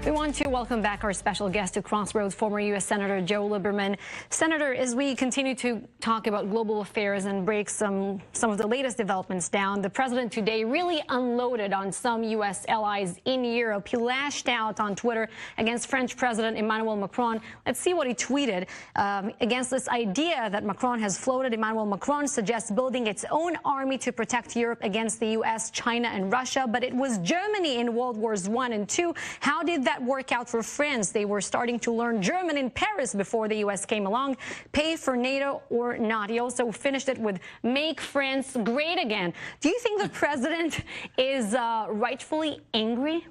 We want to welcome back our special guest to Crossroads, former U.S. Senator Joe Lieberman. Senator, as we continue to talk about global affairs and break some of the latest developments down, the president today really unloaded on some U.S. allies in Europe. He lashed out on Twitter against French President Emmanuel Macron. Let's see what he tweeted against this idea that Macron has floated. Emmanuel Macron suggests building its own army to protect Europe against the U.S., China, and Russia. But it was Germany in World Wars I and II. How did that work out for France? They were starting to learn German in Paris before the U.S. came along. Pay for NATO or not. He also finished it with make France great again. Do you think the president is rightfully angry?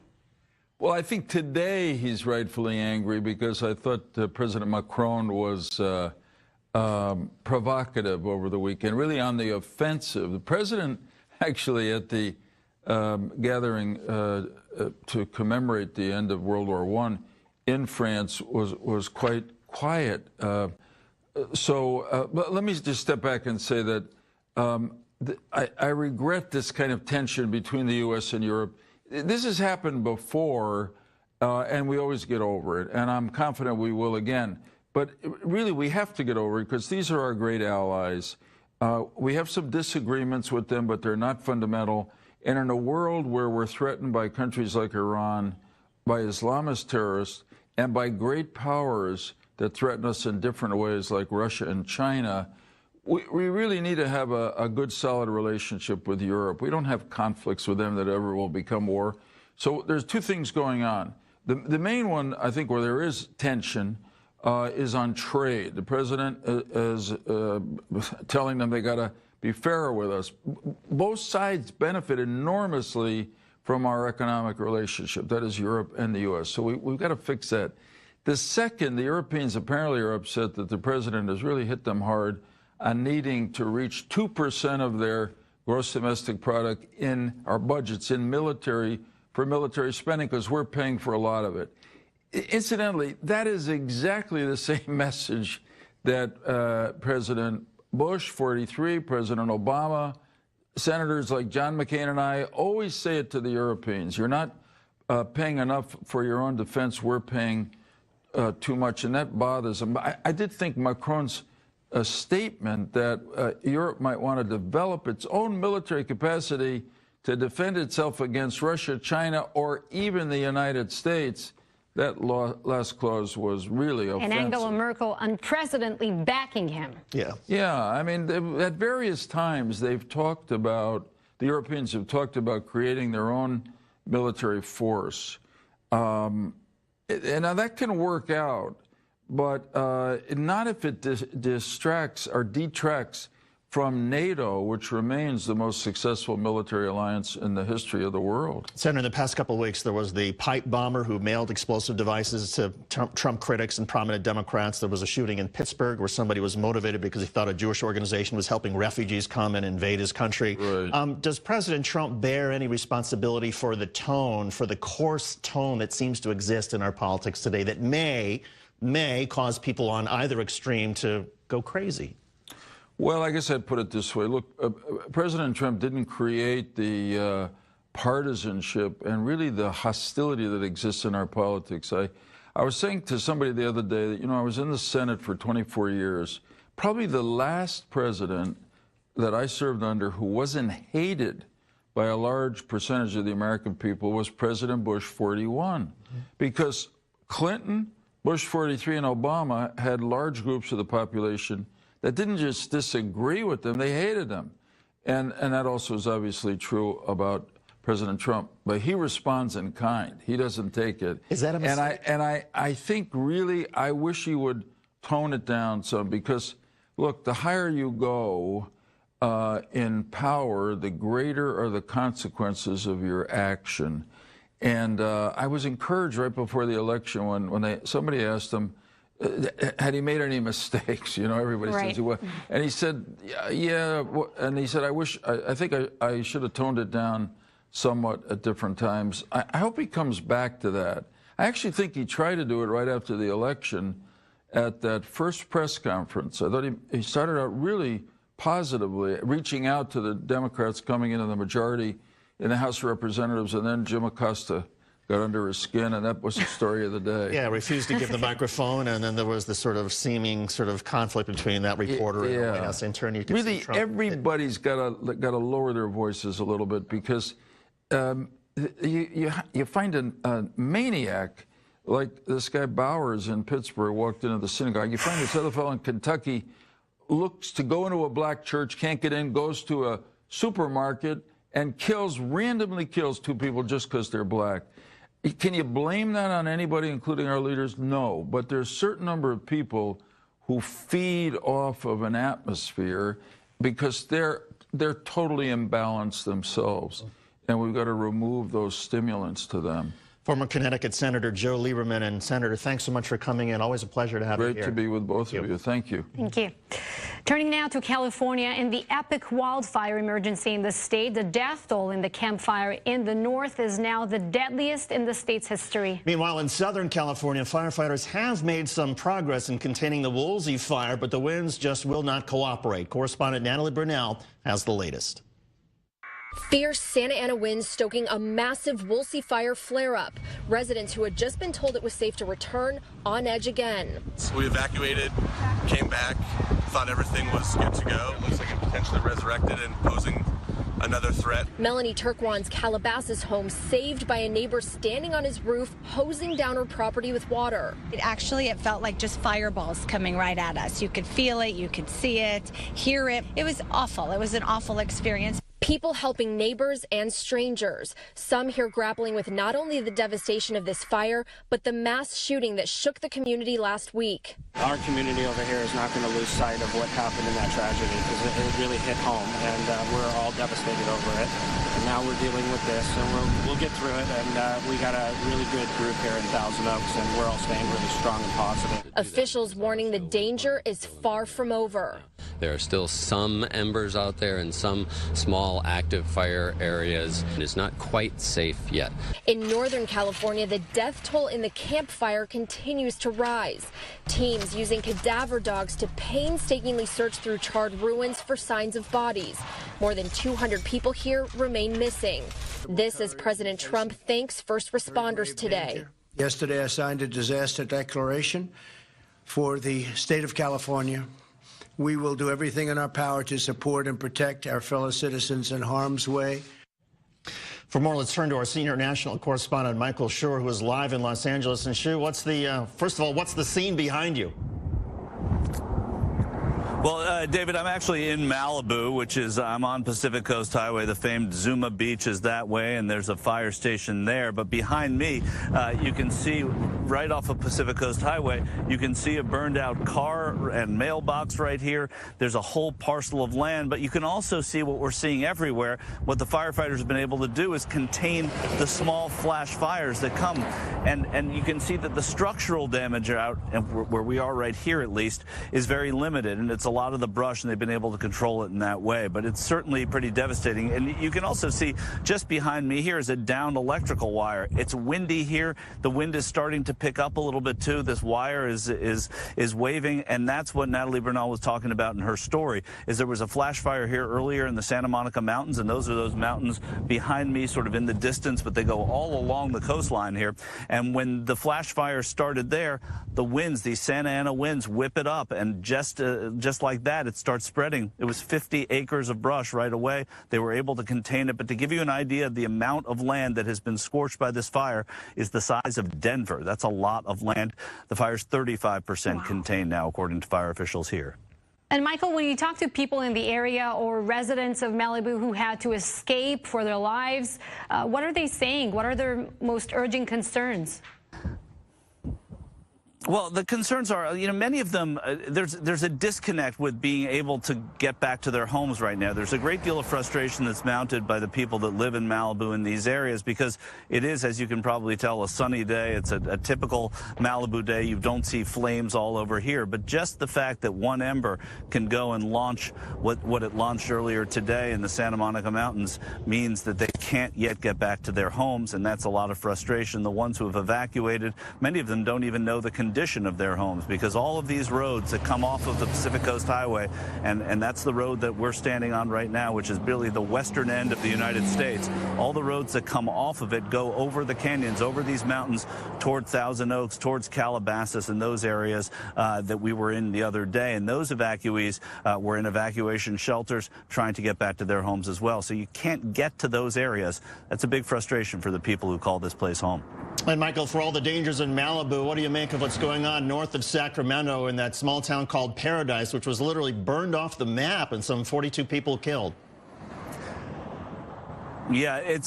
Well, I think today he's rightfully angry because I thought President Macron was provocative over the weekend, really on the offensive. The president actually at the gathering to commemorate the end of World War I in France was quite quiet. But let me just step back and say that I regret this kind of tension between the U.S. and Europe. This has happened before, and we always get over it, and I'm confident we will again. But really, we have to get over it because these are our great allies. We have some disagreements with them, but they're not fundamental. And in a world where we're threatened by countries like Iran, by Islamist terrorists, and by great powers that threaten us in different ways like Russia and China, we really need to have a good, solid relationship with Europe. We don't have conflicts with them that ever will become war. So there's two things going on. The main one, I think, where there is tension is on trade. The president is telling them they got to be fairer with us. Both sides benefit enormously from our economic relationship, that is Europe and the U.S. So we've got to fix that. The second, the Europeans apparently are upset that the president has really hit them hard on needing to reach 2% of their gross domestic product in our budgets for military spending, because we're paying for a lot of it. Incidentally, that is exactly the same message that President Bush, 43, President Obama, senators like John McCain and I always say it to the Europeans. You're not paying enough for your own defense. We're paying too much, and that bothers them. I did think Macron's statement that Europe might want to develop its own military capacity to defend itself against Russia, China, or even the United States, that last clause was really offensive. And Angela Merkel unprecedentedly backing him. Yeah, I mean, at various times they've talked about, the Europeans have talked about creating their own military force. And now that can work out, but not if it distracts or detracts from NATO, which remains the most successful military alliance in the history of the world. Senator, in the past couple of weeks, there was the pipe bomber who mailed explosive devices to Trump critics and prominent Democrats. There was a shooting in Pittsburgh where somebody was motivated because he thought a Jewish organization was helping refugees come and invade his country. Right. Does President Trump bear any responsibility for the tone, for the coarse tone that seems to exist in our politics today that may cause people on either extreme to go crazy? Well, I guess I'd put it this way. Look, President Trump didn't create the partisanship and really the hostility that exists in our politics. I was saying to somebody the other day that, I was in the Senate for 24 years. Probably the last president that I served under who wasn't hated by a large percentage of the American people was President Bush 41. Because Clinton, Bush 43, and Obama had large groups of the population that didn't just disagree with them, they hated them. And that also is obviously true about President Trump. But he responds in kind. He doesn't take it. Is that a mistake? And I think really, I wish he would tone it down some, because, look, the higher you go in power, the greater are the consequences of your action. And I was encouraged right before the election when somebody asked him, had he made any mistakes? Everybody says he was. And he said, yeah. And he said, I think I should have toned it down somewhat at different times. I hope he comes back to that. I actually think he tried to do it right after the election at that first press conference. I thought he started out really positively, reaching out to the Democrats coming into the majority in the House of Representatives, and then Jim Acosta got under his skin, and that was the story of the day. Yeah, refused to give the microphone, and then there was this sort of seeming sort of conflict between that reporter and the White House intern. You could really, see Trump. everybody's got to lower their voices a little bit, because you find a maniac like this guy Bowers in Pittsburgh walked into the synagogue. You find this other fellow in Kentucky looks to go into a black church, can't get in, goes to a supermarket and randomly kills two people just because they're black. Can you blame that on anybody, including our leaders? No, but there's a certain number of people who feed off of an atmosphere because they're totally imbalanced themselves, and we've got to remove those stimulants to them. Former Connecticut Senator Joe Lieberman. And Senator, thanks so much for coming in. Always a pleasure to have you here. Great to be with both of you. Thank you. Thank you. Turning now to California and the epic wildfire emergency in the state. The death toll in the Camp Fire in the north is now the deadliest in the state's history. Meanwhile, in Southern California, firefighters have made some progress in containing the Woolsey fire, but the winds just will not cooperate. Correspondent Natalie Brunell has the latest. Fierce Santa Ana winds stoking a massive Woolsey fire flare-up. Residents who had just been told it was safe to return on edge again. We evacuated, came back, thought everything was good to go. It looks like it potentially resurrected and posing another threat. Melanie Turkwan's Calabasas home saved by a neighbor standing on his roof, hosing down her property with water. It felt like just fireballs coming right at us. You could feel it, you could see it, hear it. It was awful. It was an awful experience. People helping neighbors and strangers. Some here grappling with not only the devastation of this fire, but the mass shooting that shook the community last week. Our community over here is not going to lose sight of what happened in that tragedy, because it really hit home, and we're all devastated over it. And now we're dealing with this, and we'll get through it. And we got a really good group here in Thousand Oaks, and we're all staying really strong and positive. Officials warning the danger is far from over. There are still some embers out there and some small active fire areas. It's not quite safe yet. In Northern California, the death toll in the Camp Fire continues to rise. Teams using cadaver dogs to painstakingly search through charred ruins for signs of bodies. More than 200 people here remain missing. This as President Trump thanks first responders today. Yesterday, I signed a disaster declaration for the state of California. We will do everything in our power to support and protect our fellow citizens in harm's way. For more, let's turn to our senior national correspondent, Michael Schur, who is live in Los Angeles. And Schur, first of all, what's the scene behind you? Well, David, I'm actually in Malibu, which is, I'm on Pacific Coast Highway. The famed Zuma Beach is that way, and there's a fire station there. But behind me, you can see right off of Pacific Coast Highway, you can see a burned out car and mailbox right here. There's a whole parcel of land, but you can also see what we're seeing everywhere. What the firefighters have been able to do is contain the small flash fires that come. And you can see that the structural damage out, and where we are right here at least, is very limited. And it's a lot of the brush, and they've been able to control it in that way. But it's certainly pretty devastating. And you can also see just behind me here is a downed electrical wire. It's windy here. The wind is starting to pick up a little bit too. This wire is waving, and that's what Natalie Brunell was talking about in her story. Is there was a flash fire here earlier in the Santa Monica Mountains, and those are those mountains behind me, sort of in the distance, but they go all along the coastline here. And when the flash fire started there, the winds, these Santa Ana winds, whip it up, and just like that, it starts spreading. It was 50 acres of brush right away. They were able to contain it. But to give you an idea, the amount of land that has been scorched by this fire is the size of Denver. That's a lot of land. The fire's 35% contained now, according to fire officials here. And Michael, when you talk to people in the area or residents of Malibu who had to escape for their lives, what are they saying? What are their most urgent concerns? Well, the concerns are, many of them, there's a disconnect with being able to get back to their homes right now. There's a great deal of frustration that's mounted by the people that live in Malibu in these areas because it is, as you can probably tell, a sunny day. It's a typical Malibu day. You don't see flames all over here. But just the fact that one ember can go and launch what it launched earlier today in the Santa Monica Mountains means that they can't yet get back to their homes, and that's a lot of frustration. The ones who have evacuated, many of them don't even know the conditions condition of their homes, because all of these roads that come off of the Pacific Coast Highway, and that's the road that we're standing on right now, which is really the western end of the United States. All the roads that come off of it go over the canyons, over these mountains, toward Thousand Oaks, towards Calabasas, and those areas that we were in the other day. And those evacuees were in evacuation shelters trying to get back to their homes as well. So you can't get to those areas. That's a big frustration for the people who call this place home. And Michael, for all the dangers in Malibu, what do you make of what's going on north of Sacramento in that small town called Paradise, which was literally burned off the map and some 42 people killed? Yeah, I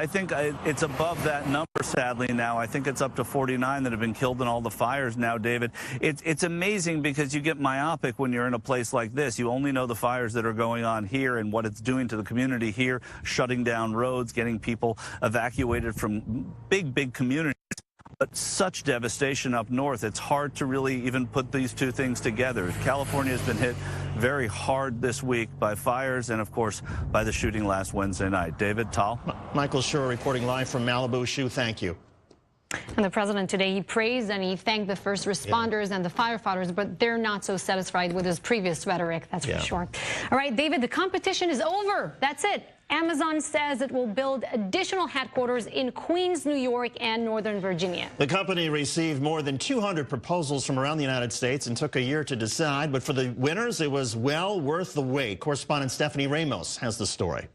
think it's above that number, sadly, now. I think it's up to 49 that have been killed in all the fires now, David. It's amazing because you get myopic when you're in a place like this. You only know the fires that are going on here and what it's doing to the community here, shutting down roads, getting people evacuated from big communities. But such devastation up north, it's hard to really even put these two things together. California has been hit very hard this week by fires and, of course, by the shooting last Wednesday night. David, Tal? Michael Schur reporting live from Malibu. Shu, thank you. And the president today, he praised and he thanked the first responders and the firefighters, but they're not so satisfied with his previous rhetoric, that's for sure. All right, David, the competition is over. That's it. Amazon says it will build additional headquarters in Queens, New York, and Northern Virginia. The company received more than 200 proposals from around the United States and took a year to decide. But for the winners, it was well worth the wait. Correspondent Stephanie Ramos has the story.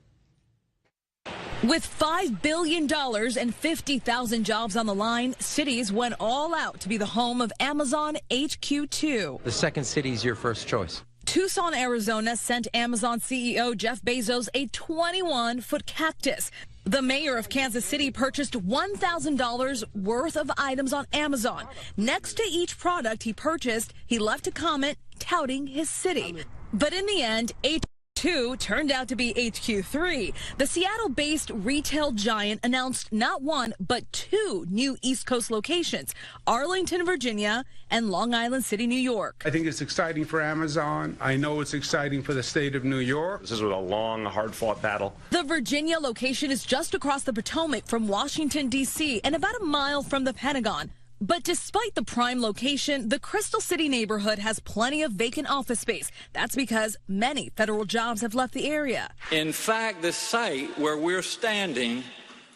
With $5 billion and 50,000 jobs on the line, cities went all out to be the home of Amazon HQ2. The second city is your first choice. Tucson, Arizona sent Amazon CEO Jeff Bezos a 21-foot cactus. The mayor of Kansas City purchased $1,000 worth of items on Amazon. Next to each product he purchased, he left a comment touting his city. But in the end, HQ2 turned out to be HQ3. The Seattle-based retail giant announced not one, but two new East Coast locations, Arlington, Virginia, and Long Island City, New York. I think it's exciting for Amazon. I know it's exciting for the state of New York. This is a long, hard-fought battle. The Virginia location is just across the Potomac from Washington, D.C., and about a mile from the Pentagon. But despite the prime location, the Crystal City neighborhood has plenty of vacant office space. That's because many federal jobs have left the area. In fact, the site where we're standing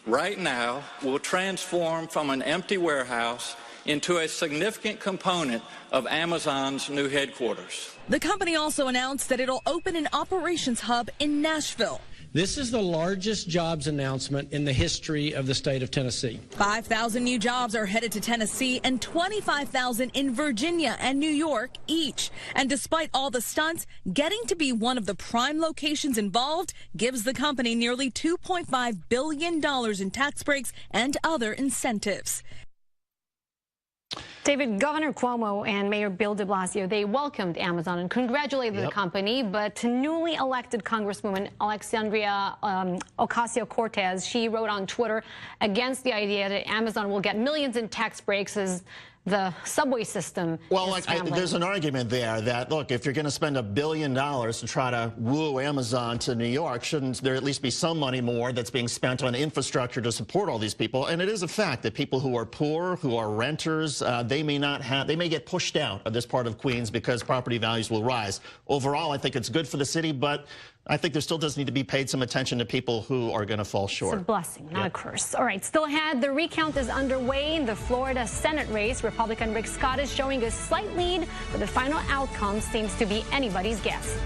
right now will transform from an empty warehouse into a significant component of Amazon's new headquarters. The company also announced that it'll open an operations hub in Nashville. This is the largest jobs announcement in the history of the state of Tennessee. 5,000 new jobs are headed to Tennessee and 25,000 in Virginia and New York each. And despite all the stunts, getting to be one of the prime locations involved gives the company nearly $2.5 billion in tax breaks and other incentives. David, Governor Cuomo and Mayor Bill de Blasio, they welcomed Amazon and congratulated the company, but newly elected Congresswoman Alexandria Ocasio-Cortez, she wrote on Twitter against the idea that Amazon will get millions in tax breaks as the subway system. Well, there's an argument there that, look, if you're going to spend $1 billion to try to woo Amazon to New York, shouldn't there at least be some money more that's being spent on infrastructure to support all these people? And it is a fact that people who are poor, who are renters, they may get pushed out of this part of Queens because property values will rise. Overall, I think it's good for the city, but I think there still does need to be paid some attention to people who are going to fall short. It's a blessing, not a curse. All right, still ahead, the recount is underway in the Florida Senate race. Republican Rick Scott is showing a slight lead, but the final outcome seems to be anybody's guess.